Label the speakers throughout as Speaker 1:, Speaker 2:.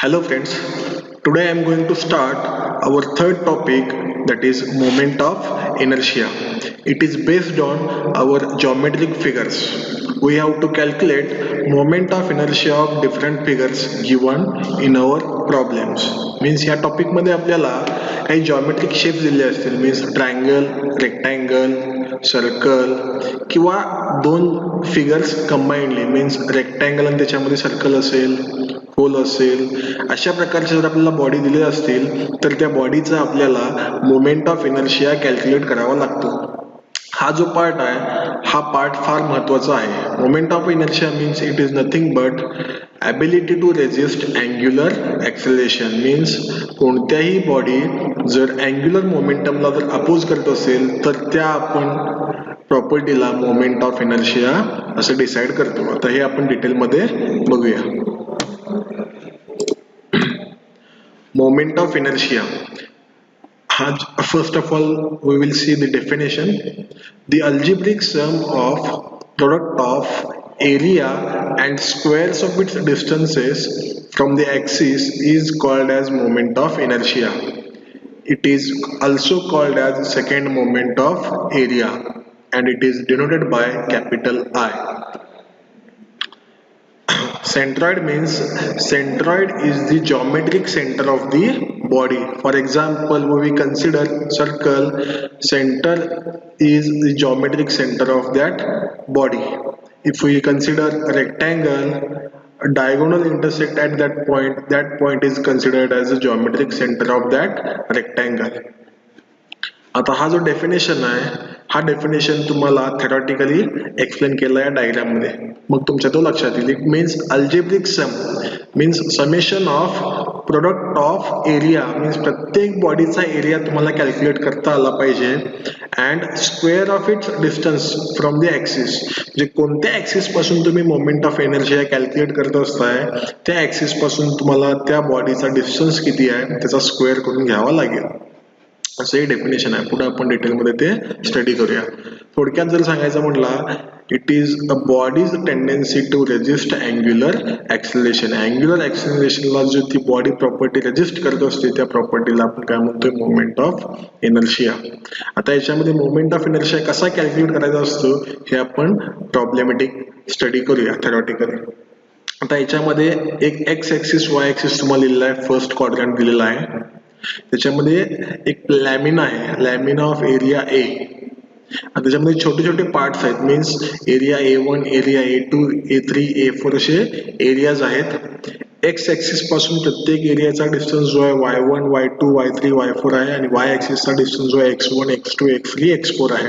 Speaker 1: Hello friends, today I am going to start our third topic, that is moment of inertia. It is based on our geometric figures. We have to calculate moment of inertia of different figures given in our problems. Means या topic मध्ये आपल्याला काही geometric shapes दिले असतील, means triangle, rectangle, circle किंवा दोन figures combinedly means rectangle आणि त्याच्यामध्ये सर्कल असेल, होल असेल, अशा प्रकारचे जर आपल्याला बॉडी दिले असतील तर त्या बॉडीचा आपल्याला मोमेंट ऑफ इनर्शिया कॅल्क्युलेट करावा लागतो. हा जो पार्ट आहे हा पार्ट फार महत्वाचा आहे. Moment of inertia means it is nothing but ability to resist angular acceleration. Means कोणत्याही बॉडी जर अँग्युलर मोमेंटमला जर अपोज करत असेल तर त्या आपण प्रॉपर्टीला मोमेंट ऑफ इनर्शिया असं डिसाईड करतो. आता हे आपण डिटेलमध्ये बघूया. Moment of inertia. First of all, we will see the definition. The algebraic sum of product of area and squares of its distances from the axis is called as moment of inertia. It is also called as second moment of area and it is denoted by capital I. Centroid means centroid is the geometric center of the body. For example, when we consider circle, center is the geometric center of that body. If we consider rectangle, a diagonal intersect at that point is considered as the geometric center of that rectangle. आता हा जो definition आहे हा definition तुम्हाला theoretically explain केला या diagram मध्ये, मग तुमच्या तो लक्षात येईल. It means algebraic sum means summation of product of area means प्रत्येक बॉडीचा एरिया तुम्हाला कॅल्क्युलेट करता आला पाहिजे and square of its distance from the axis. म्हणजे कोणत्या ऍक्सिस पासून तुम्ही मोमेंट ऑफ एनर्जी कॅल्क्युलेट करत असताय त्या ऍक्सिस पासून तुम्हाला त्या बॉडीचा डिस्टन्स किती आहे त्याचा स्क्वेअर करून घ्यावा लागेल. असं हे डेफिनेशन आहे. पुढे आपण डिटेलमध्ये ते स्टडी करूया. थोडक्यात जर सांगायचं म्हटलं, it is a body's tendency to resist angular acceleration. Angular ऍक्सिलरेशनला जो ती बॉडी प्रॉपर्टी रेजिस्ट करत असते त्या प्रॉपर्टीला आपण काय म्हणतोय, मोमेंट ऑफ इनर्शिया. आता याच्यामध्ये मोमेंट ऑफ इनर्शिया कसा कॅल्क्युलेट करायचा असतो हे आपण प्रॉब्लेमॅटिक स्टडी करूया थेरॉटिकली. आता याच्यामध्ये एक एक्स ऍक्सिस वाय ऍक्सिस तुम्हाला दिलेला आहे, फर्स्ट क्वाड्रंट दिलेला आहे. त्याच्यामध्ये एक लॅमिना आहे, लॅमिना ऑफ एरिया ए. त्याच्यामध्ये छोटे छोटे पार्ट्स आहेत, means area A1, area A2, A3, A4 असे एरियाज आहेत. एक्स ऍक्सिस पासून प्रत्येक एरियाचा डिस्टन्स जो आहे Y1, Y2, Y3, Y4 आहे आणि वाय ऍक्सिसचा डिस्टन्स जो आहे X1, X2, X3, X4 आहे.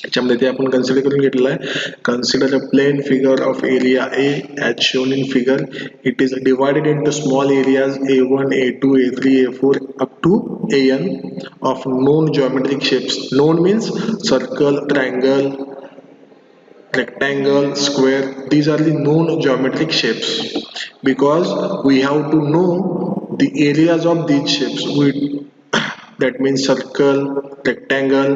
Speaker 1: याच्यामध्ये ते आपण कन्सिडर करून घेतलेलं आहे. Consider a plane figure of area A as shown in figure. It is divided into small areas A1, A2, A3, A4 up to AN of known geometric shapes. Known means circle, triangle, rectangle, square. These are the known geometric shapes. Because we have to know the areas of these shapes. That means circle, rectangle.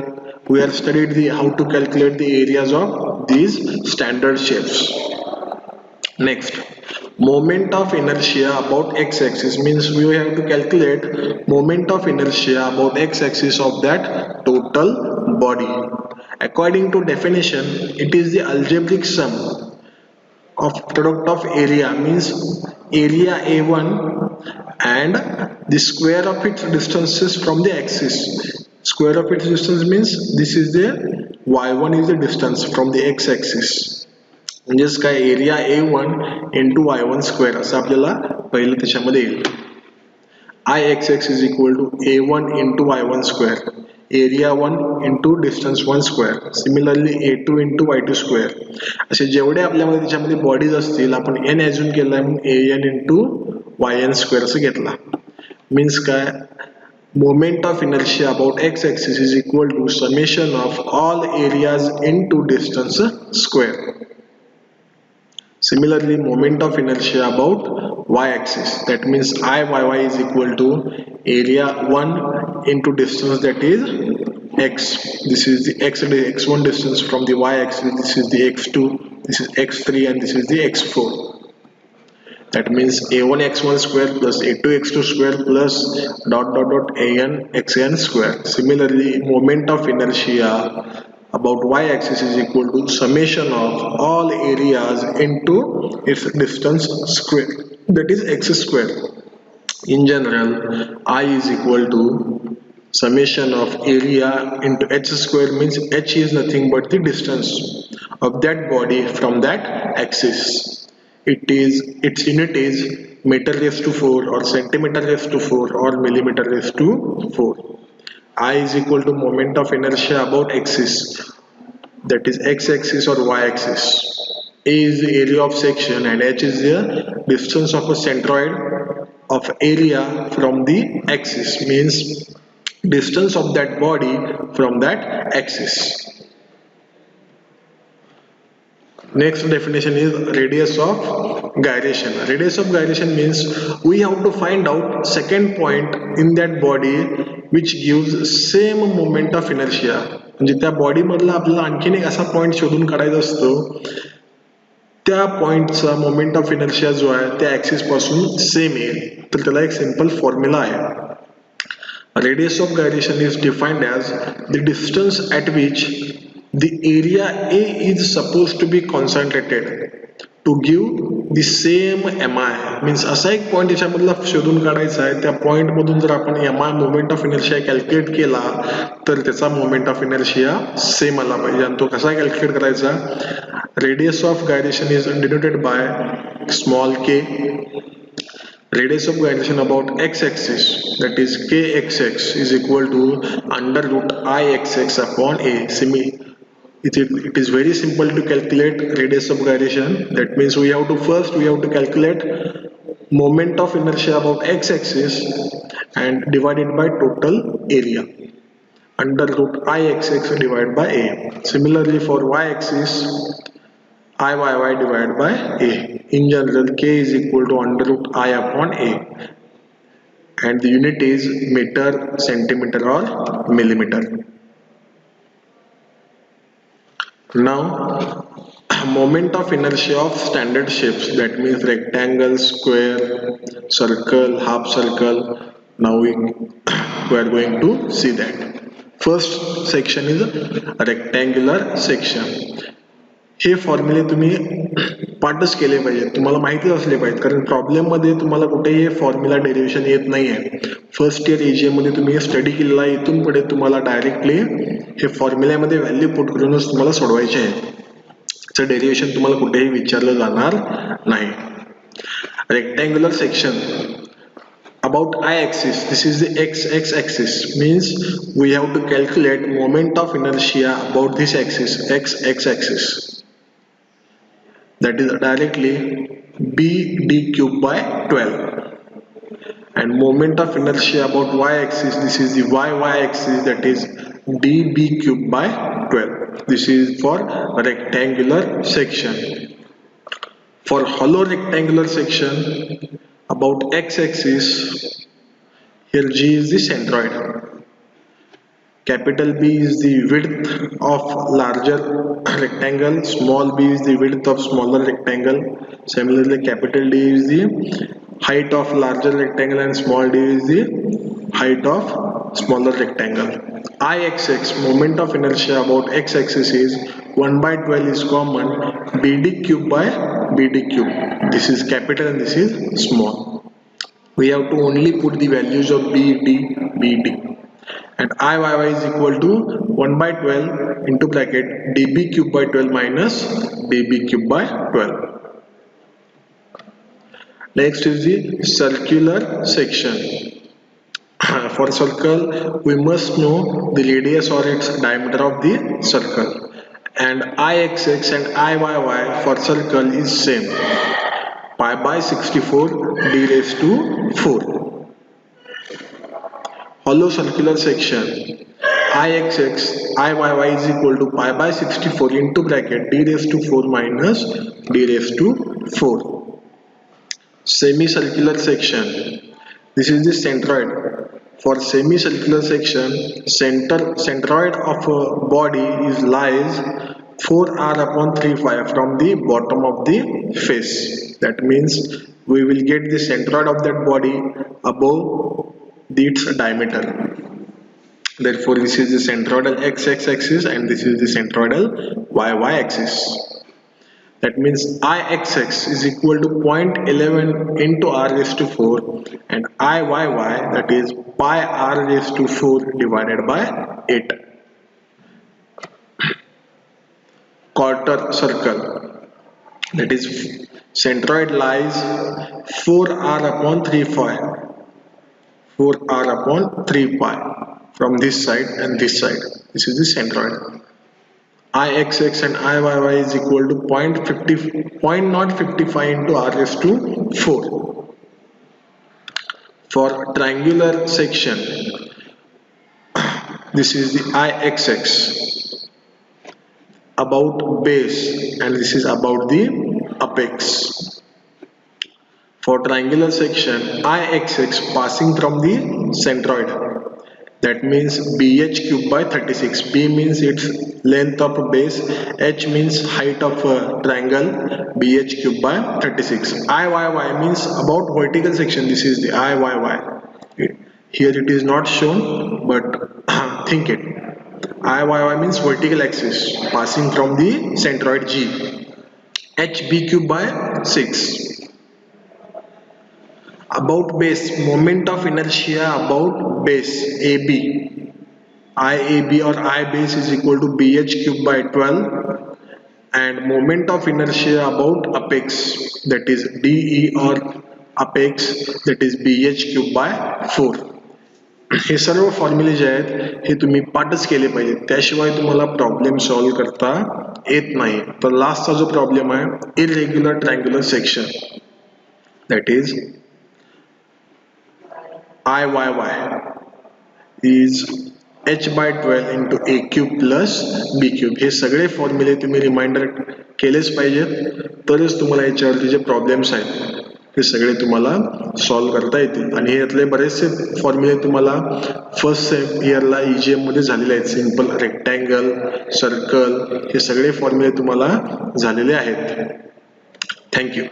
Speaker 1: We have studied how to calculate the areas of these standard shapes. Next, moment of inertia about x-axis means we have to calculate moment of inertia about x-axis of that total body. According to definition, it is the algebraic sum of product of area means area A1 and the square of its distances from the axis. Square of its distance means this is the y1 is the distance from the x axis. म्हणजेच काय, area A1 into y1 square असं आपल्याला पहिलं त्याच्यामध्ये येईल. Ix is equal to A1 into y1 square, area 1 into distance 1 square, similarly A2 into y2 square. असे जेवढे आपल्यामध्ये त्याच्यामध्ये बॉडीज असतील आपण n ॲज्युम केलाय म्हणून an into yn square असं घेतला. मीन्स काय, moment of inertia about x-axis is equal to summation of all areas into distance square. Similarly, moment of inertia about y-axis, that means Iyy is equal to area 1 into distance, that is x. This is the x1 distance from the y-axis, this is the x2, this is x3 and this is the x4. That means a1 x1 square plus a2 x2 square plus dot dot dot an xn square. Similarly, moment of inertia about y-axis is equal to summation of all areas into its distance square, that is x square. In general, I is equal to summation of area into h square, means h is nothing but the distance of that body from that axis. Its unit is meter raised to 4 or centimeter raised to 4 or millimeter raised to 4. I is equal to moment of inertia about axis, that is x-axis or y-axis. A is the area of section and h is the distance of a centroid of area from the axis, means distance of that body from that axis. Next definition is radius of gyration. Radius of gyration means we have to find out second point in that body which gives same moment of inertia. म्हणजे त्या body मधला आपल्याला आणखीन एक असा point शोधून काढायचा असतो त्या पॉइंटचा मोमेंट ऑफ इनर्शिया जो आहे त्या ऍक्सिस पासून सेम येईल. तर त्याला एक सिंपल फॉर्म्युला आहे. Radius of gyration is defined as the distance at which the area A is supposed to be concentrated to give the same mi. Means असा एक पॉइंट याच्यामधला शोधून काढायचा आहे. त्या पॉइंट मधून जर आपण mi moment of inertia calculate केला तर त्याचा मोमेंट ऑफ इनर्शिया सेम आला पाहिजे. आणि तो कसा कॅल्क्युलेट करायचा? Radius of gyration is denoted by small k. Radius of gyration about x-axis, that is kxx, is equal to under root ixx upon a. It is very simple to calculate radius of gyration. That means we have to calculate moment of inertia about x-axis and divide it by total area under root ixx divided by a. Similarly for y-axis, Iyy divided by a. In general, k is equal to under root I upon a, and the unit is meter, centimeter or millimeter. Now, moment of inertia of standard shapes, that means rectangle, square, circle, half circle. Now we are going to see that. First section is rectangular section. हे फॉर्म्युले तुम्ही पाठच केले पाहिजे, तुम्हाला माहितीच असले पाहिजे, कारण problem मध्ये तुम्हाला कुठेही हे फॉर्म्युला डेरिव्हेशन येत नाहीये. फर्स्ट इयर एजीएम मध्ये तुम्ही स्टडी केलेला, इथून पुढे तुम्हाला डायरेक्टली हे फॉर्म्युल्यामध्ये व्हॅल्यू पुट करूनच तुम्हाला सोडवायचे आहे. त्याचं डेरिव्हेशन तुम्हाला कुठेही विचारलं जाणार नाही. Rectangular section about y-axis, this is the x axis, means we have to calculate moment of inertia about this axis, x axis, that is directly b d cube by 12, and moment of inertia about y-axis, this is the y axis, that is db cube by 12. This is for rectangular section. For hollow rectangular section about x-axis, here G is the centroid, capital B is the width of larger rectangle, small b is the width of smaller rectangle. Similarly, capital D is the height of larger rectangle and small d is the height of smaller rectangle. Ixx, moment of inertia about x-axis is 1 by 12 is common, bd cube by bd cube. This is capital and this is small. We have to only put the values of bd, bd, and Iyy is equal to 1 by 12 into bracket db cube by 12 minus db cube by 12. Next is the circular section. For circle, we must know the radius or its diameter of the circle, and Ixx and Iyy for circle is same, pi by 64 d raised to 4. Hollow circular section, Ixx Iyy is equal to pi by 64 into bracket d raised to 4 minus d raised to 4. Semicircular section, this is the centroid. For semicircular section, centroid of a body is lies 4r upon 3 5 from the bottom of the face. That means we will get the centroid of that body above its diameter. Therefore, this is the centroidal x-x axis and this is the centroidal y-y axis. That means Ixx is equal to 0.11 into r raised to 4 and Iyy, that is pi r raised to 4 divided by 8. Quarter circle, that is centroid lies 4r upon 3 pi, 4r upon 3 pi from this side and this side. This is the centroid. Ixx and Iyy is equal to 0.55 into r raised to 4. For triangular section, this is the Ixx about base and this is about the apex. For triangular section, Ixx passing from the centroid, that means BH cube by 36. B means its length of base, H means height of triangle, BH cube by 36. Iyy means about vertical section. This is the Iyy. Here it is not shown, but think it. Iyy means vertical axis passing from the centroid G. HB cube by 6. About base, moment of inertia about base AB. IAB or I base is equal to BH cube by 12 and moment of inertia about apex, that is DE or apex, that is BH cube by 4. हे सर्व फॉर्म्युले जे आहेत हे तुम्ही पाठच केले पाहिजे, त्याशिवाय तुम्हाला problem solve करता येत नाही. तर लास्टचा जो प्रॉब्लेम आहे irregular triangular section, that is Iyy is h by 12 into a cube plus b cube. हे सगळे फॉर्म्युले तुम्ही रिमाइंडर केलेच पाहिजेत, तरच तुम्हाला याच्यावरती जे प्रॉब्लेम्स आहेत हे सगळे तुम्हाला सॉल्व करता येतील. आणि यातले बरेचसे फॉर्म्युले तुम्हाला फर्स्ट इयरला EGM मध्ये झालेले आहेत. सिंपल रेक्टँगल, सर्कल, हे सगळे फॉर्म्युले तुम्हाला झालेले आहेत. थँक्यू.